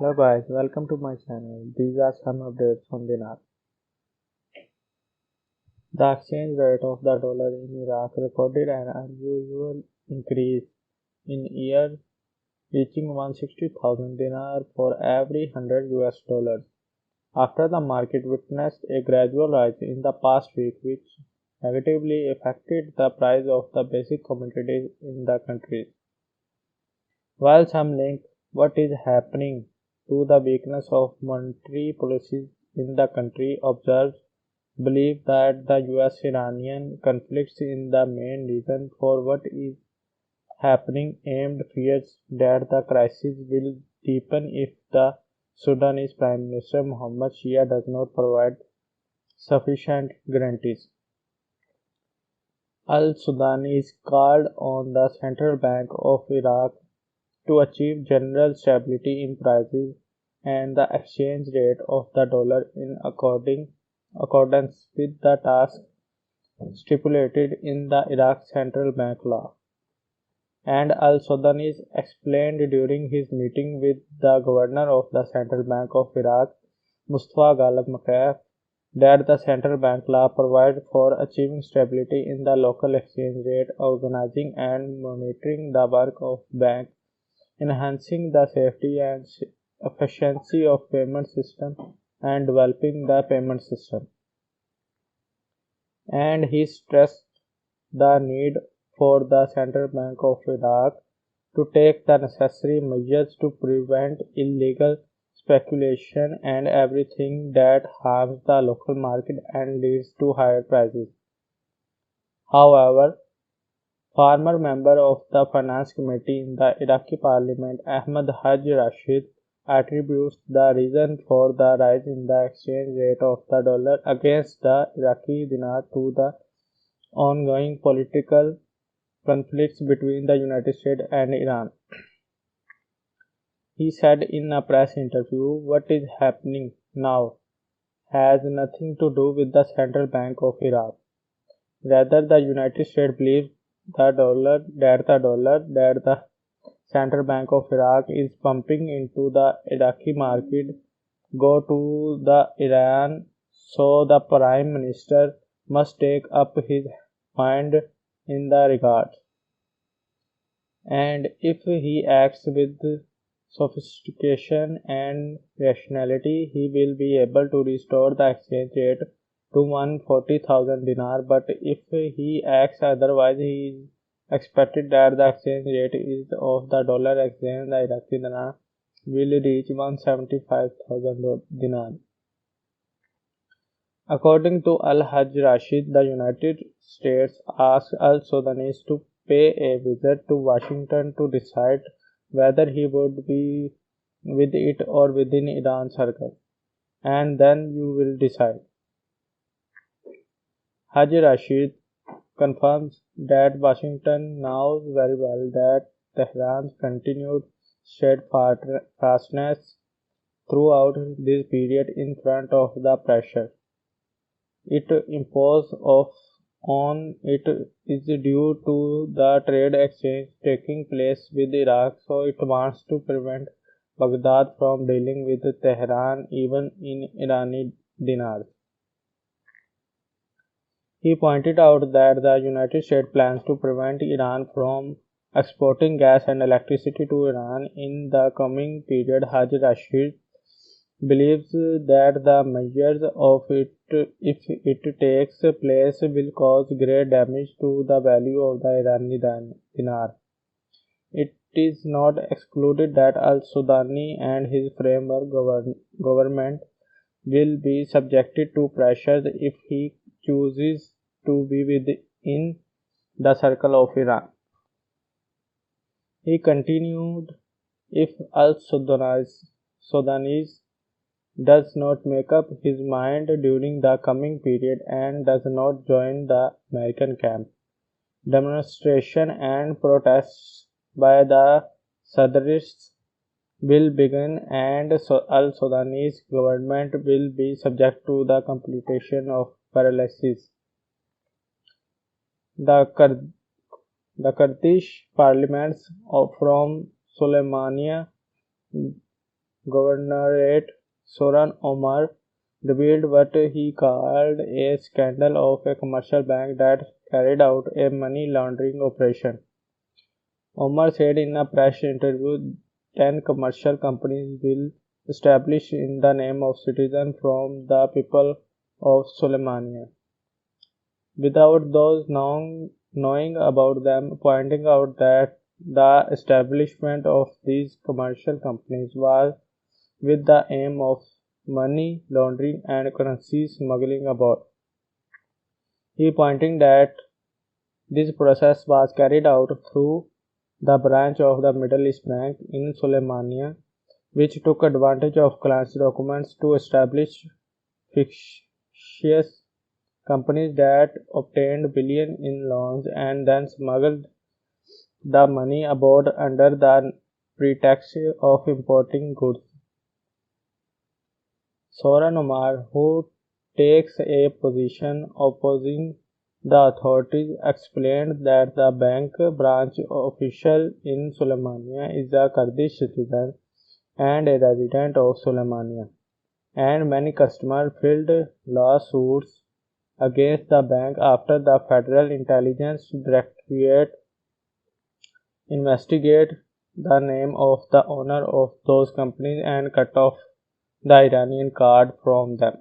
Hello guys, welcome to my channel. These are some updates on dinar. The exchange rate of the dollar in Iraq recorded an unusual increase in year, reaching 160,000 dinar for every 100 US dollars. After the market witnessed a gradual rise in the past week, which negatively affected the price of the basic commodities in the country. While some link what is happening to the weakness of monetary policies in the country, observers believe that the US-Iranian conflicts in the main reason for what is happening, aimed fears that the crisis will deepen if the Sudanese Prime Minister Mohammed Shia does not provide sufficient guarantees. Al-Sudanese called on the Central Bank of Iraq to achieve general stability in prices and the exchange rate of the dollar in accordance with the task stipulated in the Iraq Central Bank law. And al-Sudanis explained during his meeting with the governor of the Central Bank of Iraq, Mustafa Ghalib Makaf, that the central bank law provides for achieving stability in the local exchange rate, organizing and monitoring the work of banks, enhancing the safety and efficiency of payment system, and developing the payment system. And he stressed the need for the Central Bank of Iraq to take the necessary measures to prevent illegal speculation and everything that harms the local market and leads to higher prices. However, former member of the Finance Committee in the Iraqi Parliament, Ahmad Haj Rashid, attributes the reason for the rise in the exchange rate of the dollar against the Iraqi dinar to the ongoing political conflicts between the United States and Iran. He said in a press interview, "What is happening now has nothing to do with the Central Bank of Iraq. Rather, the United States believes that the Central Bank of Iraq is pumping into the Iraqi market go to the Iran, so the Prime Minister must take up his mind in the regard. And if he acts with sophistication and rationality, he will be able to restore the exchange rate to 140,000 dinar. But if he acts otherwise, he is expected that the exchange rate is of the dollar against the Iraqi dinar will reach 175,000 dinar." According to Al-Hajj Rashid, the United States asked al-Sudanis to pay a visit to Washington to decide whether he would be with it or within Iran circle, and then you will decide. Hajj Rashid confirms that Washington knows very well that Tehran's continued steadfastness throughout this period in front of the pressure it imposed on it is due to the trade exchange taking place with Iraq, so it wants to prevent Baghdad from dealing with Tehran even in Irani dinars. He pointed out that the United States plans to prevent Iran from exporting gas and electricity to Iran in the coming period. Haj Rashid believes that the measures of it, if it takes place, will cause great damage to the value of the Irani dinar. It is not excluded that al-Sudani and his framework government will be subjected to pressures if he chooses to be within the circle of Iran. He continued, if al-Sudanis does not make up his mind during the coming period and does not join the American camp, demonstration and protests by the Sadrists will begin and al-Sudanese government will be subject to the completion of paralysis. The Kurdish parliaments from Soleimania Governorate Soran Omar revealed what he called a scandal of a commercial bank that carried out a money laundering operation. Omar said in a press interview 10 commercial companies will establish in the name of citizens from the people of Soleimania without those knowing about them, pointing out that the establishment of these commercial companies was with the aim of money laundering and currency smuggling abroad. He pointing that this process was carried out through the branch of the Middle East Bank in Soleimania, which took advantage of clients' documents to establish fictitious companies that obtained billions in loans and then smuggled the money aboard under the pretext of importing goods. Soran Omar, who takes a position opposing the authorities, explained that the bank branch official in Soleimania is a Kurdish citizen and a resident of Soleimania, and many customers filed lawsuits against the bank after the Federal Intelligence Directorate investigated the name of the owner of those companies and cut off the Iranian card from them.